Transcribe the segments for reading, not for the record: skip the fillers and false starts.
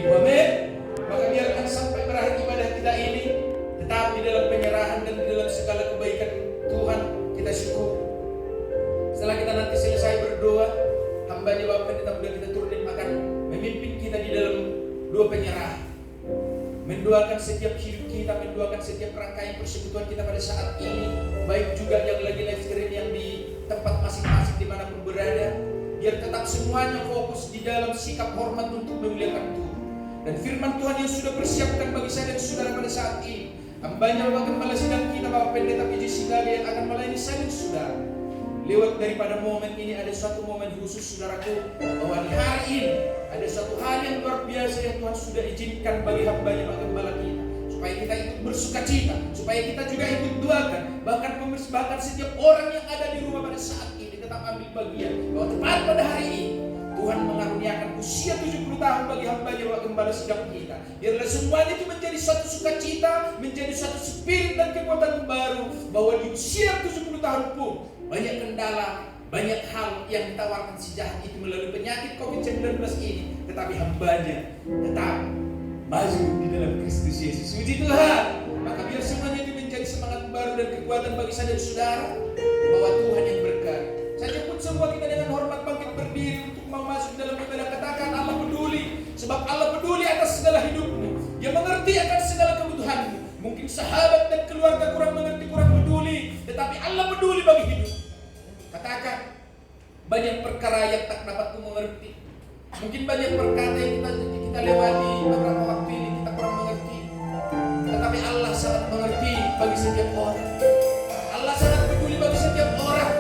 hidup. Amin. Maka biarkan sampai berakhir ibadah kita ini tetap di dalam penyerahan dan di dalam segala kebaikan Tuhan kita syukur. Setelah kita nanti selesai berdoa, hamba-Nya Bapa Pendeta Muda kita turunin akan memimpin kita di dalam doa penyerahan. Mendoakan setiap hidup kita, mendoakan setiap rangkaian persekutuan kita pada saat ini, baik juga yang lagi live stream yang di tempat masing-masing dimanapun berada, biar tetap semuanya fokus di dalam sikap hormat untuk memuliakan Tuhan. Dan firman Tuhan yang sudah persiapkan bagi saya dan saudara pada saat ini, hamba-Nya Bapak Gembala Sidang kita Bapak Pendeta PJ Sigali yang akan melayani saya dan saudara. Lewat daripada momen ini ada suatu momen khusus saudaraku, bahwa di hari ini ada suatu hal yang luar biasa yang Tuhan sudah izinkan bagi hamba-Nya Bapak Gembala kita, supaya kita ikut bersuka cita, supaya kita juga ikut doakan, bahkan setiap orang yang ada di rumah pada saat ini tetap ambil bagian, bahwa tepat pada hari ini Tuhan mengaruniakan usia 70 tahun bagi hamba-Nya Bapak Gembala Sidang kita. Biarlah semuanya itu menjadi suatu sukacita, menjadi suatu spirit dan kekuatan baru, bahwa di usia 70 tahun pun banyak kendala, banyak hal yang ditawarkan si jahat itu melalui penyakit COVID-19 ini, tetapi hamba-Nya tetap maju di dalam Kristus Yesus. Puji Tuhan. Maka biar semuanya itu menjadi semangat baru dan kekuatan bagi saya dan saudara, bahwa Tuhan yang berkati. Saya jemput semua kita dengan hormat bangkit berdiri untuk mau masuk dalam ibadah. Katakan Allah peduli, sebab Allah peduli atas segala hidupmu. Dia mengerti akan segala kebutuhanmu. Mungkin sahabat dan keluarga kurang mengerti, kurang peduli, tetapi Allah peduli bagi hidup. Katakan, banyak perkara yang tak dapat ku mengerti. Mungkin banyak perkara yang kita lewati beberapa waktu ini kita kurang mengerti, tetapi Allah sangat mengerti bagi setiap orang. Allah sangat peduli bagi setiap orang.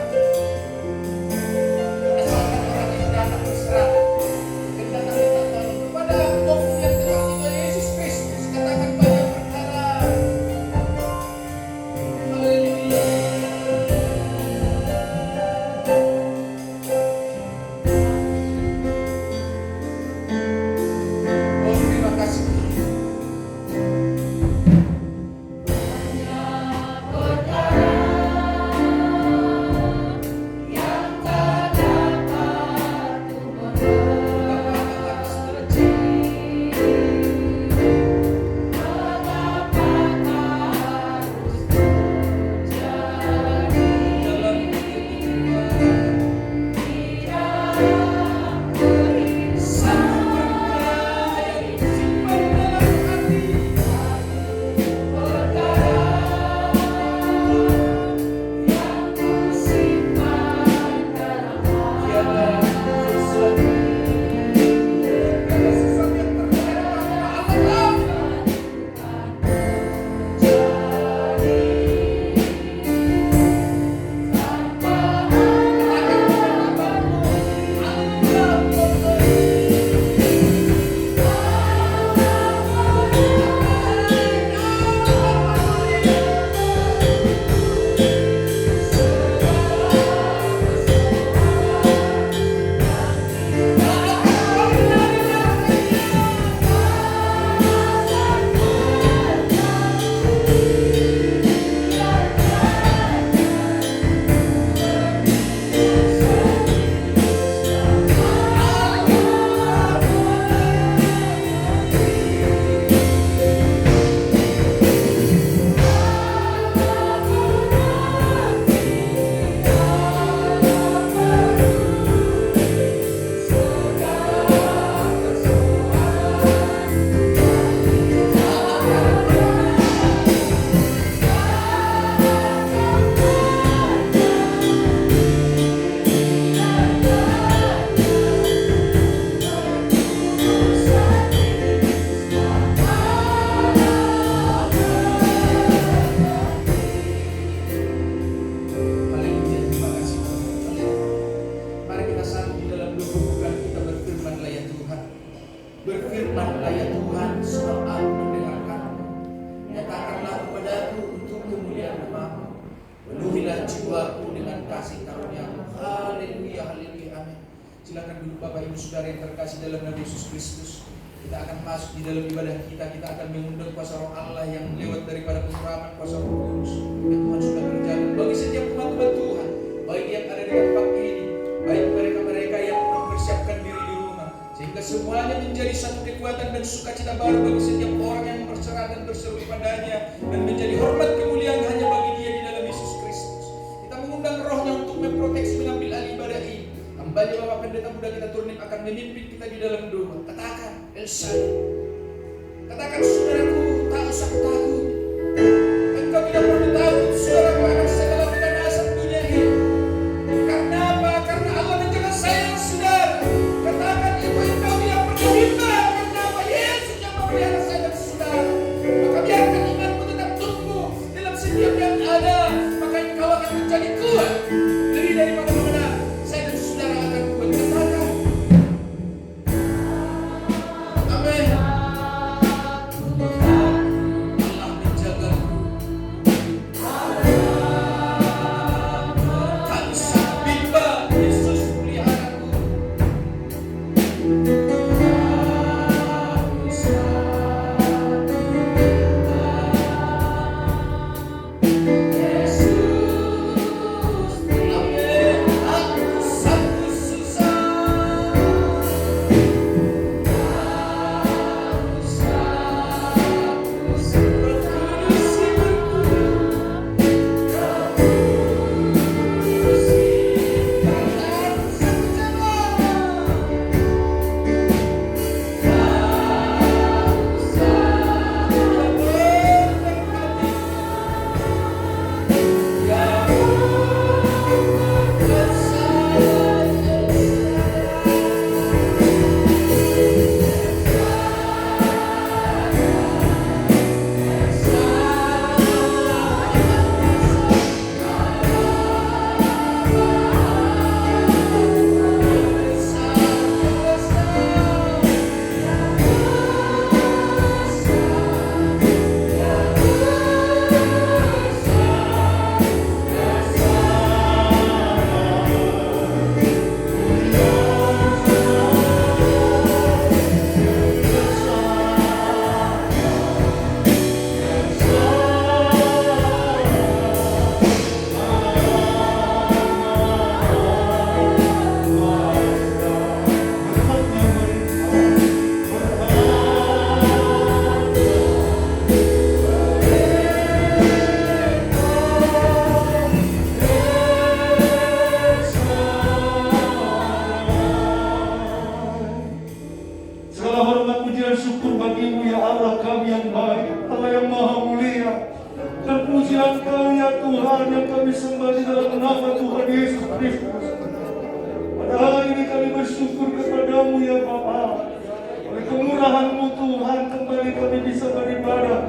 Asalkan orang yang datang berserah dan datang minta tolong kepada Tuhan yang Tuhan Yesus Kristus. Katakan banyak perkara. Haleluya. Berfirmanlah ya Tuhan, sebab aku mendengarkan-Mu. Nyatakanlah kepadaku untuk kemuliaan nama-Mu. Penuhilah jiwaku dengan kasih karunia-Mu. Haleluya, haleluya, amin. Silakan duduk Bapak Ibu Saudara yang terkasih dalam nama Yesus Kristus. Kita akan masuk di dalam ibadah kita. Kita akan mengundang kuasa roh Allah yang lewat daripada pengurapan kuasa roh kudus yang Tuhan sudah berjalan bagi setiap umat-umat Tuhan, baik yang ada di tempat ini, baik mereka-mereka yang mempersiapkan diri di rumah, sehingga semuanya menjadi satu kekuatan dan sukacita baru bagi setiap orang yang berserah dan berseru padanya, dan menjadi hormat kemuliaan hanya bagi Dia di dalam Yesus Kristus. Kita mengundang Roh-Nya untuk memproteksi, mengambil alih ibadah ini. Hamba-Nya Bapak Pendeta Muda kita turunin akan memimpin kita di dalam doa. Katakan, Elsa. Katakan, saudaraku, tak usah takut. Engkau tidak perlu takut, saudaraku, akan segala kebinasan dunia ini. Karena apa? Karena Allah menjaga sayang saudara. Katakan, ibu engkau tidak perlu bimbang. Karena apa? Yesus yang memelihara saya dan saudara. Maka biarkan imanmu tetap tumbuh dalam setiap yang ada. Maka engkau akan menjadi kuat. Lebih daripada mana saya dan saudara akan kuat. Katakan. Amin. Allah menjagaku. Tak usah bimbang. Yesus peliharaku. Segala hormat, puji dan syukur bagimu ya Allah kami yang baik, Allah yang maha mulia. Dan pujian kami ya Tuhan yang kami sembah di dalam nama Tuhan Yesus Kristus. Pada hari ini kami bersyukur kepadamu ya Bapa. Oleh kemurahan-Mu Tuhan kembali kami bisa beribadah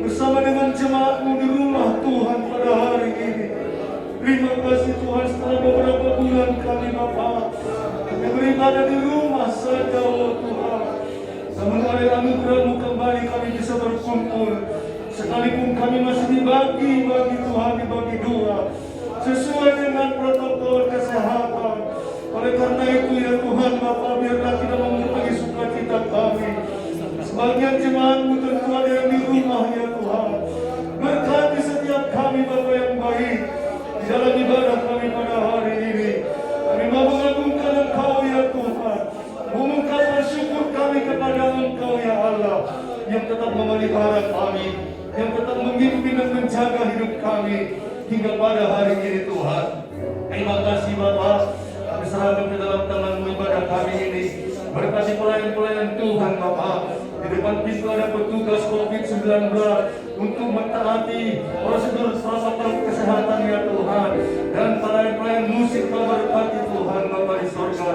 bersama dengan jemaat-Mu di rumah Tuhan pada hari ini. Terima kasih Tuhan, setelah beberapa bulan kami Bapa kami beribadah di rumah saja oh Tuhan. Namun oleh anugerah-Mu kembali kami bisa berkumpul. Sekalipun kami masih dibagi Tuhan, dibagi dua sesuai dengan protokol kesehatan. Oleh karena itu ya Tuhan Bapa, biarlah tidak mengurangi sukacita kami. Sebagian jemaat-Mu tentu ada yang di rumah ya Tuhan. Berkati setiap kami Bapa yang baik di dalam ibadah kami pada hari ini. Kami mau mengagungkan Engkau ya Tuhan, mengungkapkan syukur kami kepada Engkau ya Allah, yang tetap memelihara kami, yang tetap memimpin dan menjaga hidup kami hingga pada hari ini Tuhan. Terima kasih Bapa, kami serahkan ke dalam tangan-Mu ibadah kami ini. Berkati pelayan-pelayan Tuhan Bapa. Di depan pintu ada petugas COVID-19 untuk mentaati prosedur protokol kesehatan ya Tuhan. Dan pelayan-pelayan musik Kau berkati Tuhan Bapa di surga.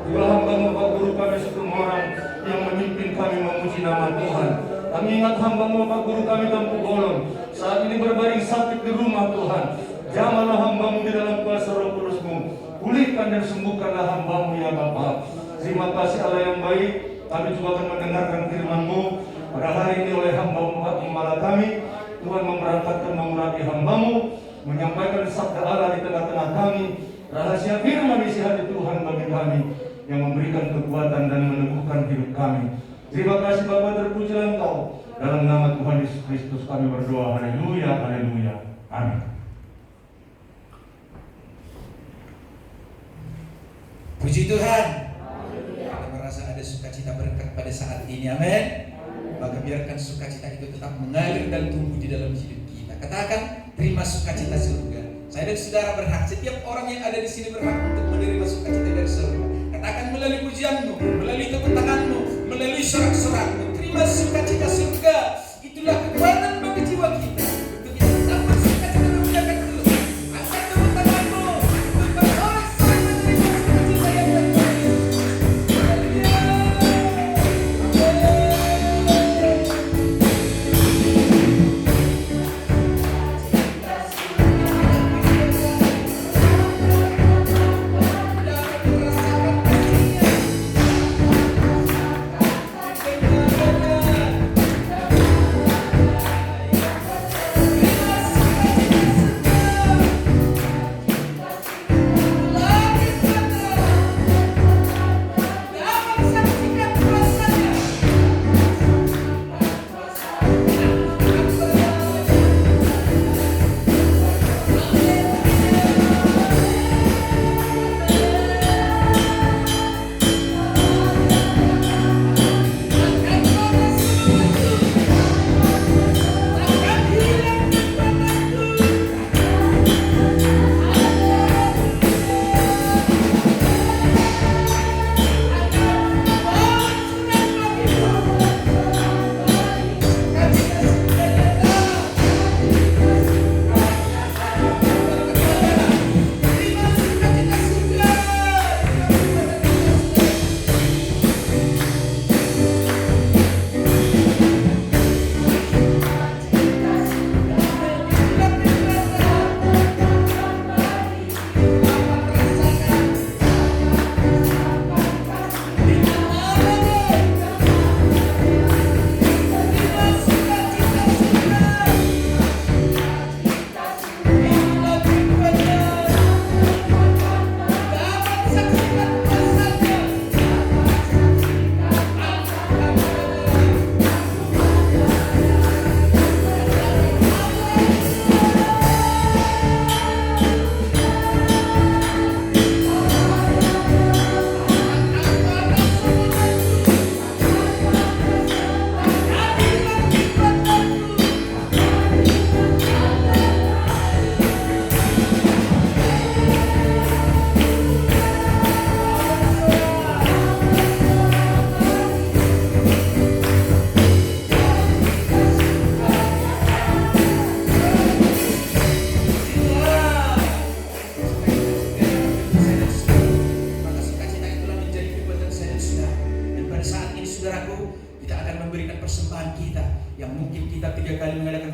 Juga hamba-Mu Bapak Guru kami Situmorang yang memimpin kami memuji nama Tuhan. Kami ingat hamba-Mu Bapak Guru kami Tampu Bolon saat ini berbaring sakit di rumah Tuhan. Jamahlah hamba-Mu di dalam kuasa Roh Kudus-Mu. Pulihkan dan sembuhkanlah hamba-Mu ya Bapa. Terima kasih Allah yang baik. Kami juga akan mendengarkan firman-Mu pada hari ini oleh hamba-Mu Gembala kami. Tuhan memberangkatkan mengurapi hamba-Mu, menyampaikan sabda Allah di tengah-tengah kami. Rahasia firman isi hati Tuhan bagi kami yang memberikan kekuatan dan meneguhkan hidup kami. Terima kasih Bapa, terpujilah Engkau. Dalam nama Tuhan Yesus Kristus kami berdoa. Haleluya, haleluya. Amin. Puji Tuhan. Kita merasa ada sukacita berkat pada saat ini. Amin. Maka biarkan sukacita itu tetap mengalir dan tumbuh di dalam hidup kita. Katakan, terima sukacita surga. Saya dan saudara berhak, setiap orang yang ada di sini berhak untuk menerima sukacita dari surga. Katakan melalui pujianmu, melalui tepuk tanganmu, melalui sorak-sorakmu, terima sukacita surga. Itulah kekuatan bagi jiwa kita. Untuk kita tetap bersukacita memuliakan Tuhan. Angkat tepuk tanganmu untuk bersorak-sorak menerima sukacita yang terbaik. Haleluya.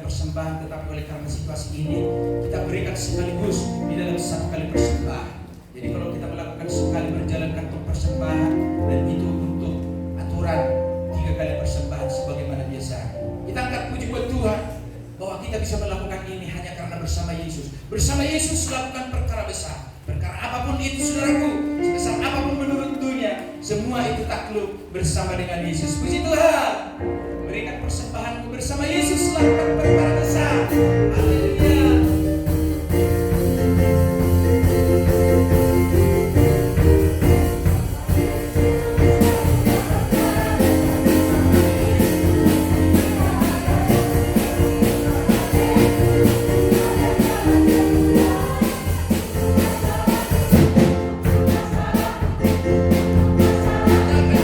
Persembahan, tetapi oleh karena situasi ini kita berikan sekaligus di dalam satu kali persembahan. Jadi kalau kita melakukan sekali berjalan kantong persembahan dan itu untuk aturan 3 kali persembahan sebagaimana biasa. Kita angkat puji buat Tuhan bahwa kita bisa melakukan ini hanya karena bersama Yesus. Bersama Yesus lakukan perkara besar. Perkara apapun itu saudaraku, sebesar apapun menurut dunia, semua itu takluk bersama dengan Yesus. Puji Tuhan. Berikan persembahanmu bersama Yesus, lakukan perkara besar. Haleluya.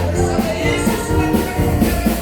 Bersama Yesus lakukan perkara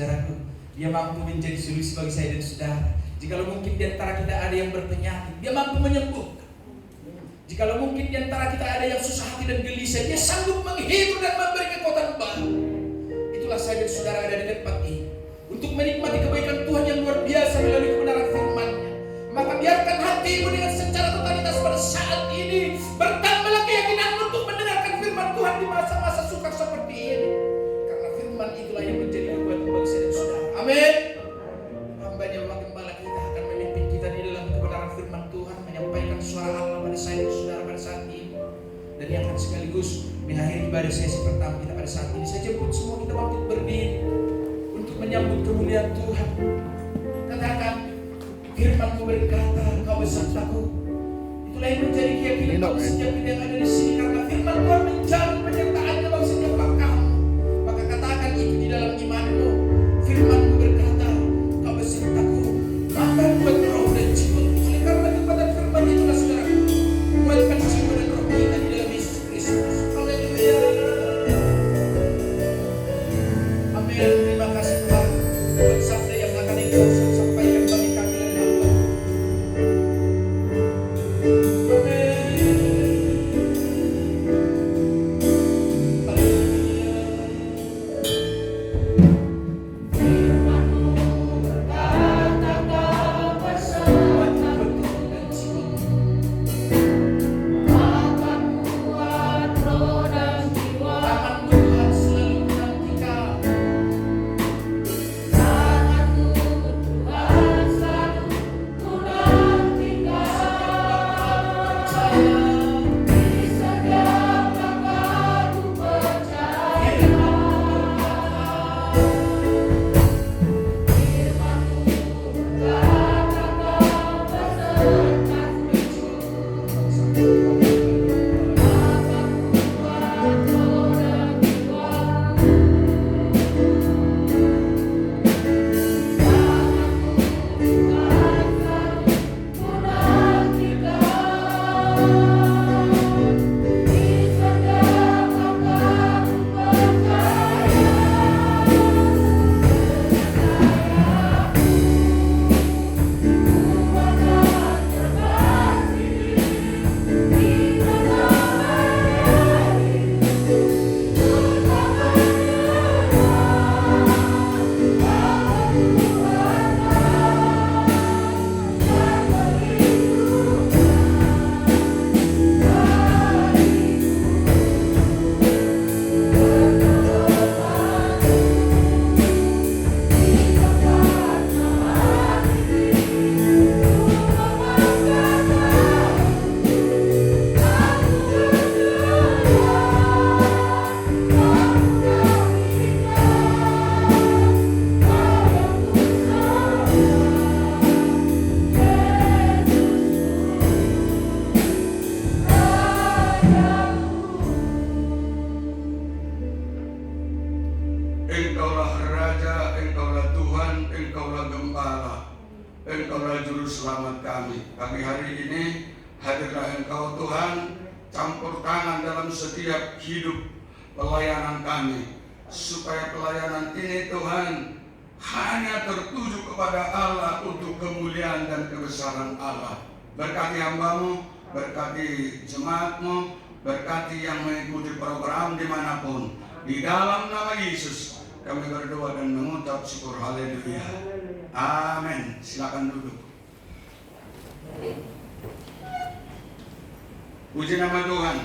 saudaraku, Dia mampu menjadi solusi bagi saya dan saudara. Jikalau mungkin di antara kita ada yang berpenyakit, Dia mampu menyembuhkan. Jikalau mungkin di antara kita ada yang susah hati dan gelisah, Dia sanggup menghibur dan memberi kekuatan baru. Itulah saya dan saudara ada di tempat ini untuk menikmati kebaikan Tuhan yang luar biasa melalui kebenaran firman-Nya. Maka biarkan hatimu dengan secara totalitas pada saat ini bertambahlah keyakinan untuk mendengarkan firman Tuhan di masa-masa sukar seperti ini. Karena firman itulah yang menjadi kekuatan bagi saya dan saudara. Amin. Hamba-Nya Bapak Gembala kita akan memimpin kita di dalam kebenaran firman Tuhan, menyampaikan suara Allah pada saya dan saudara pada saat ini. Dan yang akan sekaligus mengakhiri ibadah sesi pertama kita pada saat ini. Saya jemput semua kita bangkit berdiri untuk menyambut kemuliaan Tuhan. Katakan, firman-Mu berkata, Engkau besertaku. Itulah yang menjadi keyakinan bagi setiap kita yang ada di sini. Karena firman Tuhan menjamin penyertaan-Nya bagi setiap langkahmu. Maka katakan itu di dalam iman-Mu. Firman-Mu berkata, Engkau besertaku. Maka buat roh dan jiwa. Oleh karena kekuatan firman itulah saudara, buatkan jiwa dan roh kita di dalam Yesus Kristus. Haleluya. Amin. Terima kasih Tuhan buat sabda yang akan Engkau sampaikan bagi kami dan hamba. Engkaulah Raja, Engkaulah Tuhan, Engkaulah Gembala, Engkaulah Juru Selamat kami. Pagi hari ini hadirlah Engkau Tuhan, campur tangan dalam setiap hidup pelayanan kami, supaya pelayanan ini Tuhan hanya tertuju kepada Allah untuk kemuliaan dan kebesaran Allah. Berkati hamba-Mu, berkati jemaat-Mu, berkati yang mengikuti program dimanapun. Di dalam nama Yesus kami berdoa dan mengucap syukur. Haleluya. Amin. Silakan duduk. Puji nama Tuhan.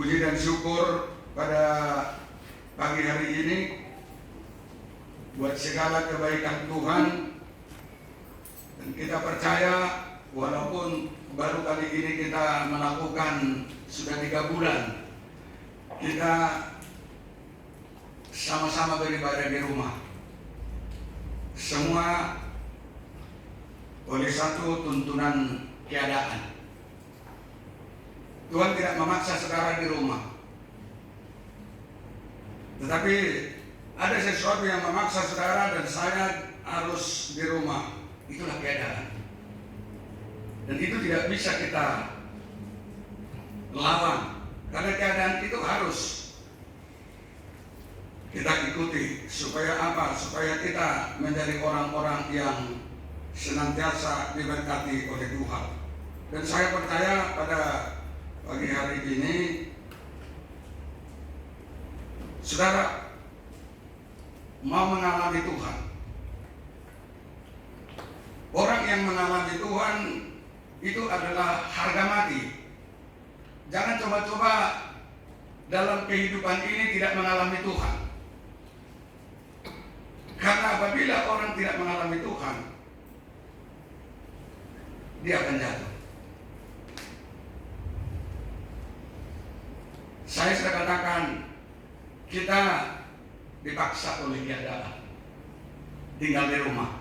Puji dan syukur pada pagi hari ini buat segala kebaikan Tuhan. Dan kita percaya walaupun baru kali ini kita melakukan sudah 3 bulan, kita sama-sama beribadah di rumah. Semua oleh satu tuntunan keadaan. Tuhan tidak memaksa saudara di rumah. Tetapi ada sesuatu yang memaksa saudara dan saya harus di rumah. Itulah keadaan. Dan itu tidak bisa kita lawan. Karena keadaan itu harus. kita ikuti. Supaya apa? Supaya kita menjadi orang-orang yang senantiasa diberkati oleh Tuhan. Dan saya percaya pada pagi hari ini, saudara mau mengalami Tuhan. Orang yang mengalami Tuhan itu adalah harga mati. Jangan coba-coba dalam kehidupan ini tidak mengalami Tuhan. Karena apabila orang tidak mengalami Tuhan, dia akan jatuh. Saya sudah katakan, kita dipaksa oleh keadaan tinggal di rumah.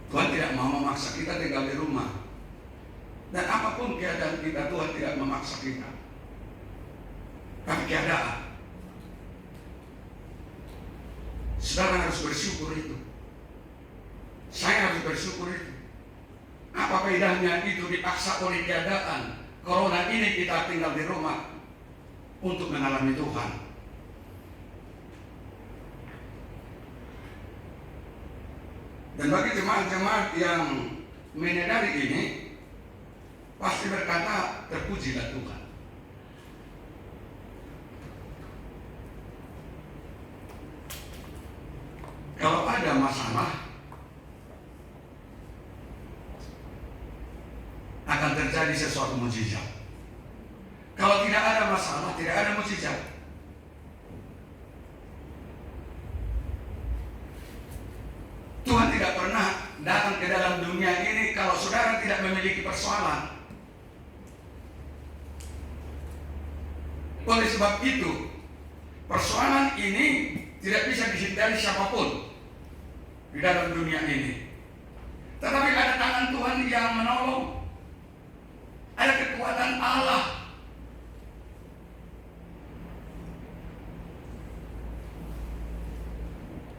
Tuhan tidak mau memaksa kita tinggal di rumah. Dan apapun keadaan kita, Tuhan tidak memaksa kita. Tapi keadaan. Saudara harus bersyukur itu. Saya harus bersyukur itu. Apa bedanya itu dipaksa oleh keadaan? Corona ini kita tinggal di rumah untuk mengalami Tuhan. Dan bagi jemaat-jemaat yang menyadari ini, pasti berkata, terpujilah Tuhan. Kalau ada masalah, akan terjadi sesuatu mukjizat. Kalau tidak ada masalah, tidak ada mukjizat. Tuhan tidak pernah datang ke dalam dunia ini kalau saudara tidak memiliki persoalan. Oleh sebab itu, persoalan ini tidak bisa dihindari siapapun di dalam dunia ini. Tetapi ada tangan Tuhan yang menolong. Ada kekuatan Allah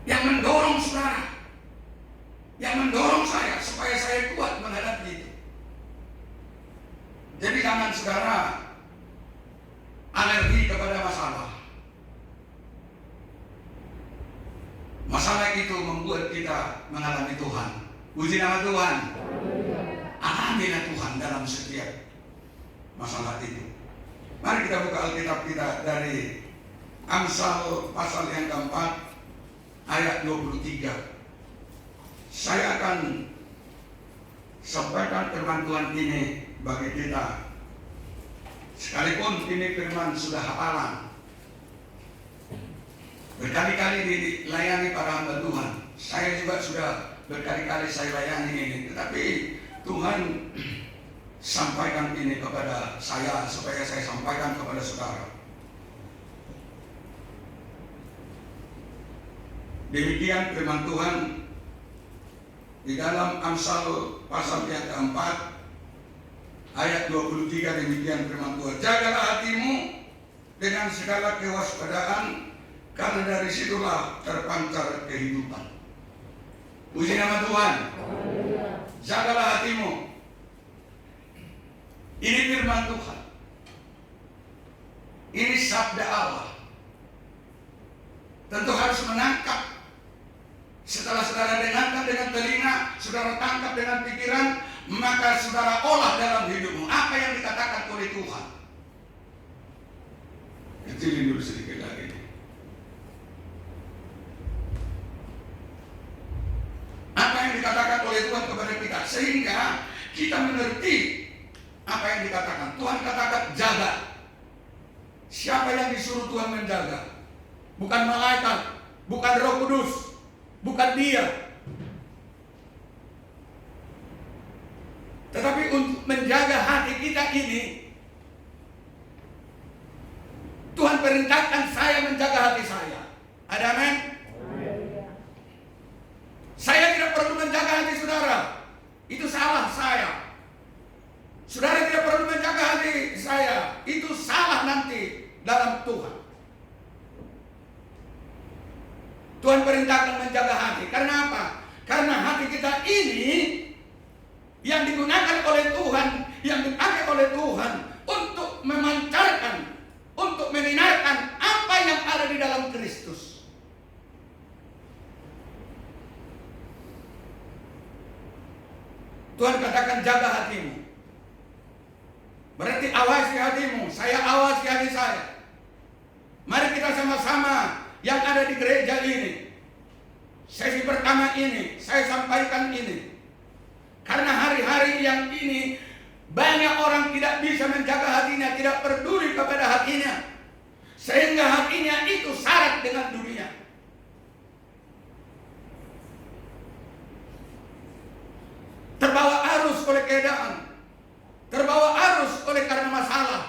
yang mendorong saudara, yang mendorong saya supaya saya kuat menghadapi itu. Jadi jangan saudara alergi kepada masalah. Masalah itu membuat kita mengalami Tuhan. Puji nama Tuhan. Alamilah Tuhan dalam setiap masalah itu. Mari kita buka Alkitab kita dari Amsal pasal yang keempat ayat 23. Saya akan sampaikan firman Tuhan ini bagi kita. Sekalipun ini firman sudah hafalan, berkali-kali dilayani para hamba Tuhan. Saya juga sudah berkali-kali saya layani ini, tetapi Tuhan sampaikan ini kepada saya supaya saya sampaikan kepada saudara. Demikian firman Tuhan di dalam Amsal pasal yang keempat ayat 23. Demikian firman Tuhan. Jagalah hatimu dengan segala kewaspadaan, karena dari situlah terpancar kehidupan. Puji nama Tuhan. Jagalah hatimu. Ini firman Tuhan. Ini sabda Allah. Tentu harus menangkap. Setelah saudara dengarkan dengan telinga, saudara tangkap dengan pikiran, maka saudara olah dalam hidupmu apa yang dikatakan oleh Tuhan. Kecilin dulu sedikit lagi. Apa yang dikatakan oleh Tuhan kepada kita, sehingga kita mengerti apa yang dikatakan. Tuhan katakan jaga. Siapa yang disuruh Tuhan menjaga? Bukan malaikat, bukan Roh Kudus, bukan dia. Tetapi untuk menjaga hati kita ini, Tuhan perintahkan saya menjaga hati saya. Ada amin? Saya tidak perlu menjaga hati saudara. Itu salah saya. Saudara tidak perlu menjaga hati saya. Itu salah nanti dalam Tuhan. Tuhan perintahkan menjaga hati. Karena apa? Karena hati kita ini yang digunakan oleh Tuhan, yang dipakai oleh Tuhan untuk memancarkan, untuk menyinarkan Kristus. Tuhan katakan jaga hatimu. Berarti awasi hatimu, saya awasi hati saya. Mari kita sama-sama yang ada di gereja ini, sesi pertama ini, saya sampaikan ini. Karena hari-hari yang ini banyak orang tidak bisa menjaga hatinya, tidak peduli kepada hatinya, sehingga hatinya itu syarat dengan dunia. Terbawa arus oleh keadaan, terbawa arus oleh karena masalah.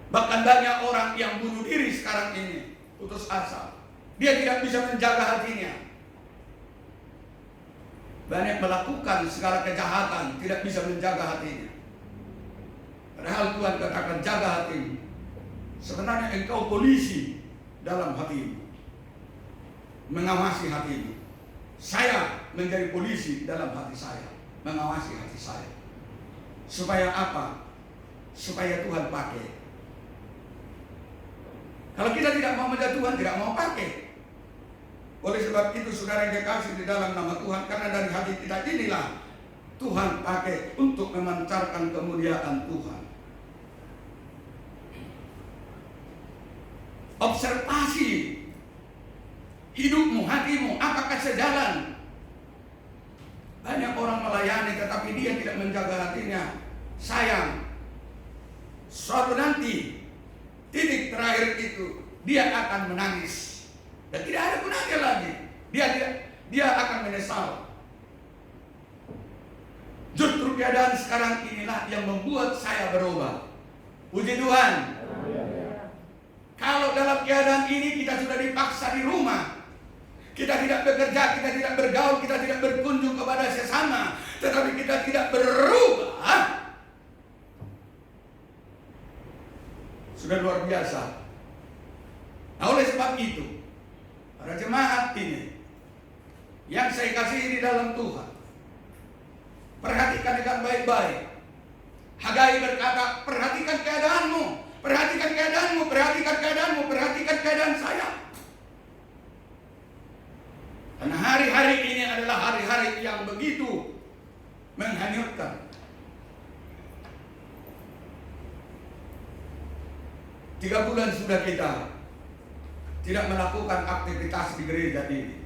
Bahkan banyak orang yang bunuh diri sekarang ini, putus asa. Dia tidak bisa menjaga hatinya. Banyak melakukan segala kejahatan, tidak bisa menjaga hatinya. Padahal Tuhan katakan jaga hatimu. Sebenarnya engkau polisi dalam hatimu, mengawasi hatimu. Saya menjadi polisi dalam hati saya, mengawasi hati saya. Supaya apa? Supaya Tuhan pakai. Kalau kita tidak mau menjadi Tuhan, tidak mau pakai. Oleh sebab itu saudara yang dikasih di dalam nama Tuhan, karena dari hati kita inilah Tuhan pakai untuk memancarkan kemuliaan Tuhan. Observasi hidupmu, hatimu, apakah sejalan? Banyak orang melayani tetapi dia tidak menjaga hatinya. Sayang, suatu nanti titik terakhir itu dia akan menangis dan tidak ada gunanya lagi. Dia akan menyesal. Justru keadaan sekarang inilah yang membuat saya berubah. Puji Tuhan. Kalau dalam keadaan ini kita sudah dipaksa di rumah, kita tidak bekerja, kita tidak bergaul, kita tidak berkunjung kepada sesama, tetapi kita tidak berubah, sudah luar biasa. Nah, oleh sebab itu, para jemaat ini yang saya kasih di dalam Tuhan, perhatikan dengan baik-baik. Hagai berkata, perhatikan keadaanmu. Perhatikan keadaanmu, perhatikan keadaanmu, perhatikan keadaan saya. Karena hari-hari ini adalah hari-hari yang begitu menghanyutkan. 3 bulan sudah kita tidak melakukan aktivitas di gereja ini.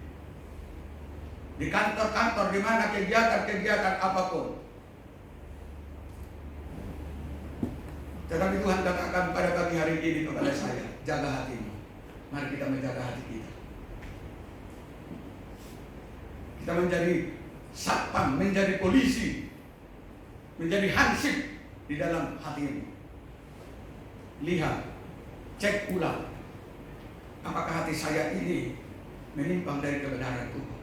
Di kantor-kantor, di mana kegiatan-kegiatan apapun. Tetapi Tuhan katakan pada pagi hari ini kepada saya, jaga hatimu. Mari kita menjaga hati kita. Kita menjadi satpam, menjadi polisi, menjadi hansip di dalam hatimu. Lihat, cek ulang, apakah hati saya ini menyimpang dari kebenaran Tuhan?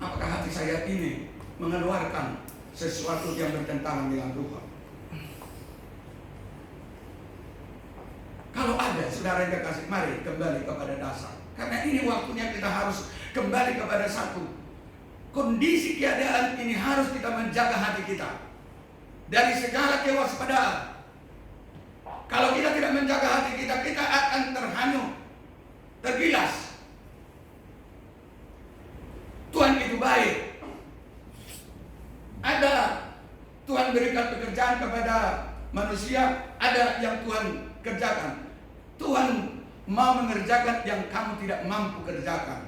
Apakah hati saya ini mengeluarkan sesuatu yang bertentangan dengan Tuhan? Kalau ada, saudara yang kasih, mari kembali kepada dasar. Karena ini waktunya kita harus kembali kepada satu. Kondisi keadaan ini harus kita menjaga hati kita dari segala kewaspadaan. Kalau kita tidak menjaga hati kita, kita akan terhanyut, tergilas. Tuhan itu baik. Ada Tuhan berikan pekerjaan kepada manusia, ada yang Tuhan kerjakan. Tuhan mau mengerjakan yang kamu tidak mampu kerjakan.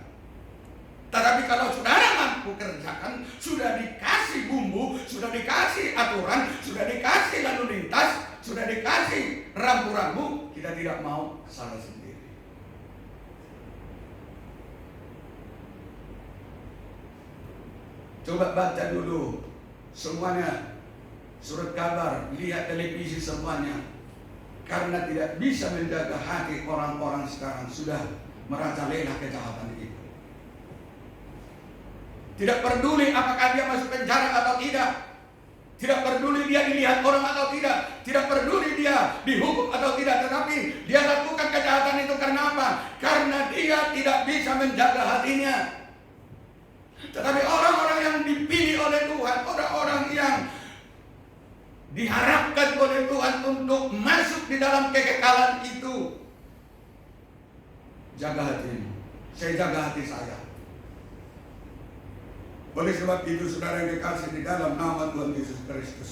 Tetapi kalau saudara mampu kerjakan, sudah dikasih bumbu, sudah dikasih aturan, sudah dikasih lalu lintas, sudah dikasih rambu-rambu, kita tidak mau salah sendiri. Coba baca dulu semuanya, surat kabar, lihat televisi semuanya. Karena tidak bisa menjaga hati orang-orang sekarang sudah merajalela kejahatan itu. Tidak peduli apakah dia masuk penjara atau tidak. Tidak peduli dia dilihat orang atau tidak. Tidak peduli dia dihukum atau tidak. Tetapi dia lakukan kejahatan itu karena apa? Karena dia tidak bisa menjaga hatinya. Tetapi orang-orang yang dipilih oleh Tuhan, orang-orang yang diharapkan oleh Tuhan untuk masuk di dalam kekekalan itu, jaga hatimu. Saya jaga hati saya. Oleh sebab itu saudara yang dikasih di dalam nama Tuhan Yesus Kristus,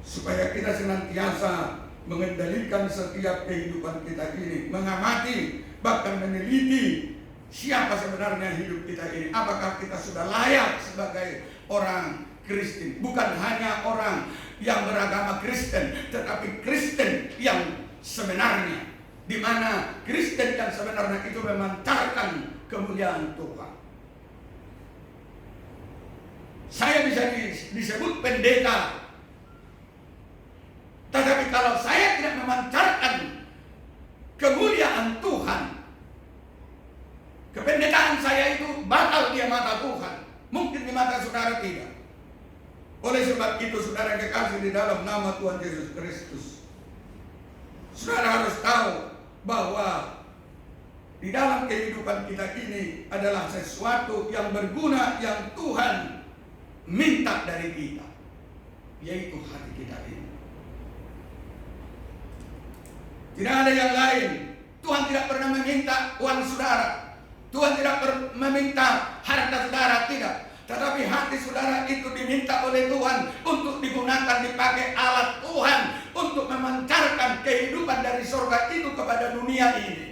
supaya kita senantiasa mengendalikan setiap kehidupan kita ini, mengamati bahkan meneliti siapa sebenarnya hidup kita ini. Apakah kita sudah layak sebagai orang Kristen? Bukan hanya orang yang beragama Kristen, tetapi Kristen yang sebenarnya, di mana Kristen yang sebenarnya itu memancarkan kemuliaan Tuhan. Saya bisa disebut pendeta, tetapi kalau saya tidak memancarkan kemuliaan Tuhan, kependetaan saya itu batal di mata Tuhan. Mungkin di mata saudara tidak. Oleh sebab itu saudara yang kekasih di dalam nama Tuhan Yesus Kristus, saudara harus tahu bahwa di dalam kehidupan kita ini adalah sesuatu yang berguna yang Tuhan minta dari kita, yaitu hati kita ini. Tidak ada yang lain. Tuhan tidak pernah meminta uang saudara, Tuhan tidak meminta harta saudara, tidak. Tetapi hati saudara itu diminta oleh Tuhan untuk digunakan, dipakai alat Tuhan untuk memancarkan kehidupan dari surga itu kepada dunia ini.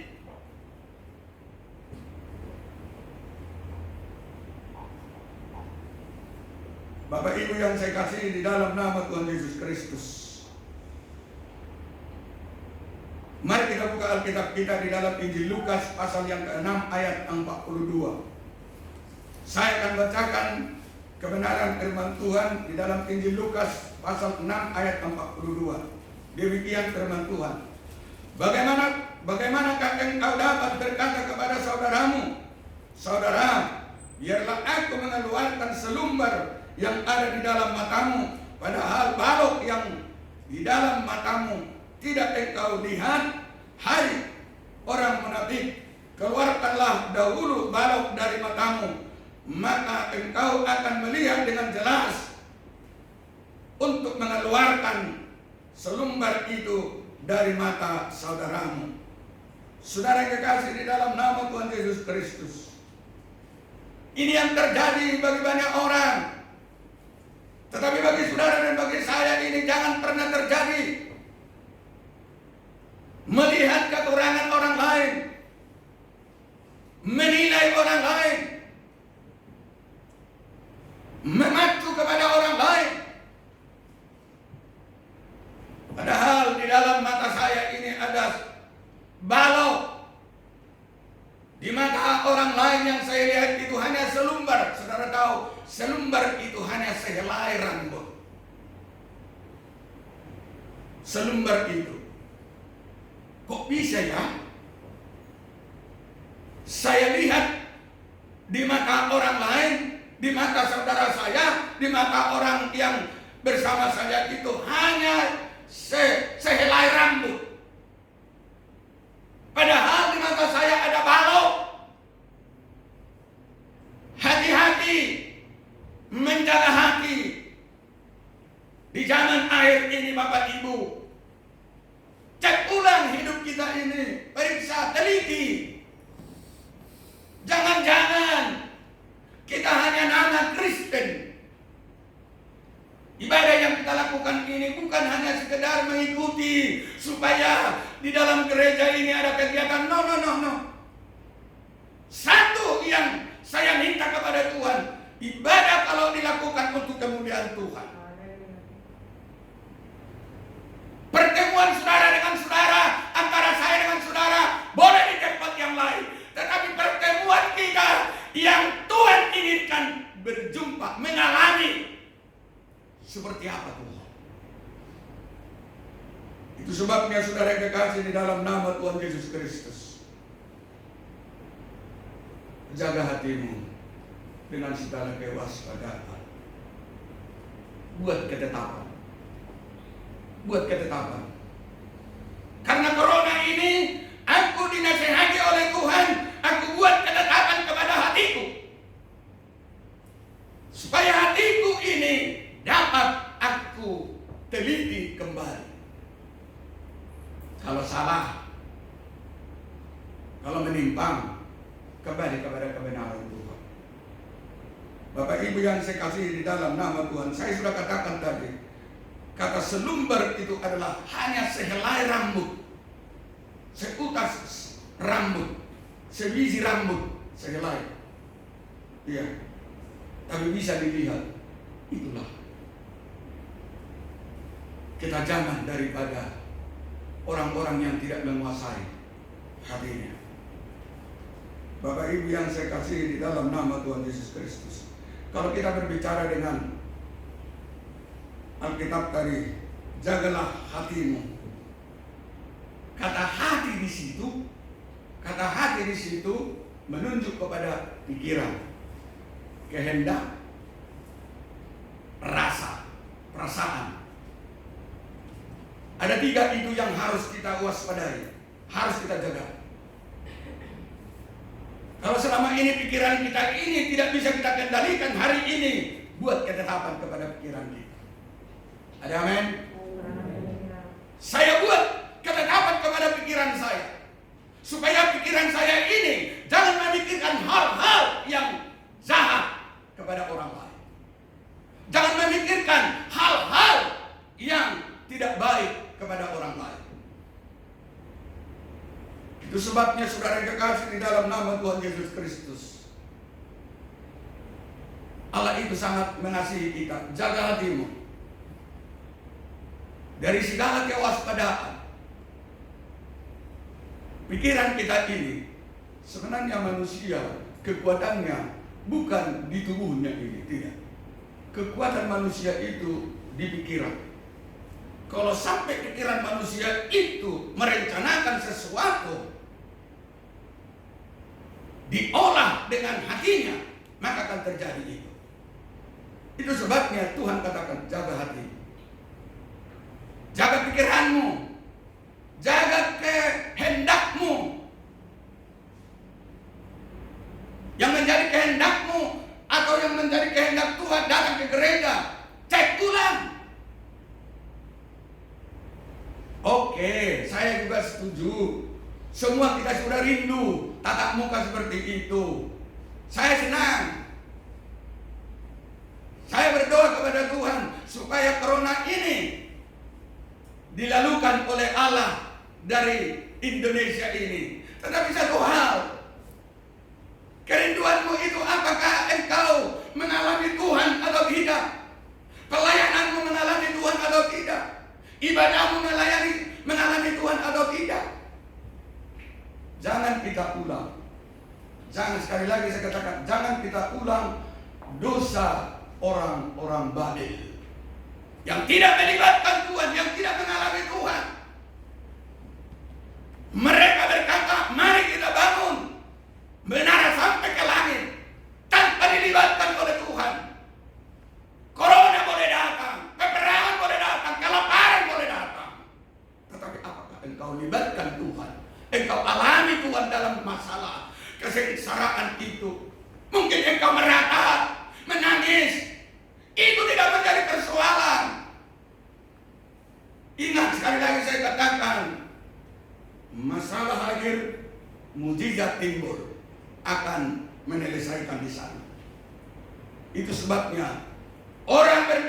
Bapak Ibu yang saya kasih di dalam nama Tuhan Yesus Kristus, mari kita buka Alkitab kita di dalam Injil Lukas pasal yang ke-6 ayat 42. Saya akan bacakan kebenaran firman Tuhan di dalam Injil Lukas pasal 6 ayat 42. Demikian firman Tuhan. Bagaimanakah engkau dapat berkata kepada saudaramu, saudara, biarlah aku mengeluarkan selumbar yang ada di dalam matamu, padahal balok yang di dalam matamu tidak engkau lihat? Hai orang munafik, keluarkanlah dahulu balok dari matamu, maka engkau akan melihat dengan jelas untuk mengeluarkan selumbar itu dari mata saudaramu. Saudara yang kekasih di dalam nama Tuhan Yesus Kristus, ini yang terjadi bagi banyak orang. Tetapi bagi saudara dan bagi saya ini jangan pernah terjadi. Melihat kekurangan orang lain, menilai orang lain, mengacu kepada orang lain. Padahal di dalam mata saya ini ada balok. Di mata orang lain yang saya lihat itu hanya selumbar. Saudara tahu, selumbar itu hanya sehelai rambut. Selumbar itu. Kok bisa ya? Saya lihat di mata orang lain, di mata saudara saya, di mata orang yang bersama saya itu hanya sehelai rambut. Padahal di mata saya ada balok. Hati-hati, menjaga hati. Di zaman akhir ini Bapak Ibu, cek ulang hidup kita ini, periksa, teliti. Jangan-jangan kita hanya nama Kristen. Ibadah yang kita lakukan ini bukan hanya sekedar mengikuti supaya di dalam gereja ini ada kegiatan. No. Satu yang saya minta kepada Tuhan, ibadah kalau dilakukan untuk kemuliaan Tuhan. Pertemuan saudara dengan saudara, antara saya dengan saudara, boleh di tempat yang lain. Tetapi pertemuan kita yang Tuhan inginkan berjumpa, mengalami seperti apa Tuhan. Itu sebabnya saudara yang kekasih di dalam nama Tuhan Yesus Kristus, jaga hatimu dengan segala kewaspadaan. Buat ketetapan. Karena corona ini, aku dinasihati oleh Tuhan, aku buat ketetapan kepada hatiku, supaya hatiku ini dapat aku teliti kembali. Kalau salah, Kalau menyimpang, kembali kepada kebenaran Tuhan. Bapak Ibu yang saya kasihi di dalam nama Tuhan, saya sudah katakan tadi, kata selumber itu adalah hanya sehelai rambut, seutas rambut, sebiji rambut, sehelai. Iya, tapi bisa dilihat, itulah ketajaman daripada orang-orang yang tidak menguasai hatinya. Bapak Ibu yang saya kasihi di dalam nama Tuhan Yesus Kristus, kalau kita berbicara dengan Alkitab tadi, jagalah hatimu. Kata hati di situ menunjuk kepada pikiran, kehendak, rasa, perasaan. Ada 3 itu yang harus kita waspadai, harus kita jaga. Kalau selama ini pikiran kita ini tidak bisa kita kendalikan, hari ini buat ketetapan kepada pikiran kita. Ada amin? Saya buat ketetapan kepada pikiran saya, supaya pikiran saya ini jangan memikirkan hal-hal yang jahat kepada orang lain. Jangan memikirkan hal-hal yang tidak baik kepada orang lain. Itu sebabnya saudara kekasih di dalam nama Tuhan Yesus Kristus, Allah itu sangat mengasihi kita. Jaga hatimu dari segala kewaspadaan. Pikiran kita ini sebenarnya manusia, kekuatannya bukan di tubuhnya ini, tidak. Kekuatan manusia itu di pikiran. Kalau sampai pikiran manusia itu merencanakan sesuatu, diolah dengan hatinya, maka akan terjadi itu. Itu sebabnya Tuhan katakan, jaga hati. Jaga pikiranmu, jaga kehendakmu. Yang menjadi kehendakmu atau yang menjadi kehendak Tuhan datang ke gereja, cek ulang. Oke, saya juga setuju. Semua kita sudah rindu tatap muka seperti itu. Saya senang. Saya berdoa kepada Tuhan supaya corona ini dilalukan oleh Allah dari Indonesia ini. Tetapi satu hal, kerinduanmu itu apakah engkau mengalami Tuhan atau tidak? Pelayananmu mengalami Tuhan atau tidak? Ibadahmu mengalami Tuhan atau tidak? Jangan kita ulang. Jangan, sekali lagi saya katakan, jangan kita ulang dosa orang-orang Babel yang tidak melibatkan Tuhan, yang tidak mengalami Tuhan. Mereka berkata, mari kita bangun menara sampai ke langit tanpa dilibatkan oleh Tuhan. Corona boleh datang, peperangan boleh datang, kelaparan boleh datang. Tetapi apakah engkau libatkan Tuhan? Engkau alami Tuhan dalam masalah kesengsaraan itu. Mungkin engkau meratap, menangis. Itu tidak menjadi persoalan. Ingat, sekali lagi saya katakan, masalah hadir, mujizat timbul, akan menyelesaikan di sana. Itu sebabnya orang berdoa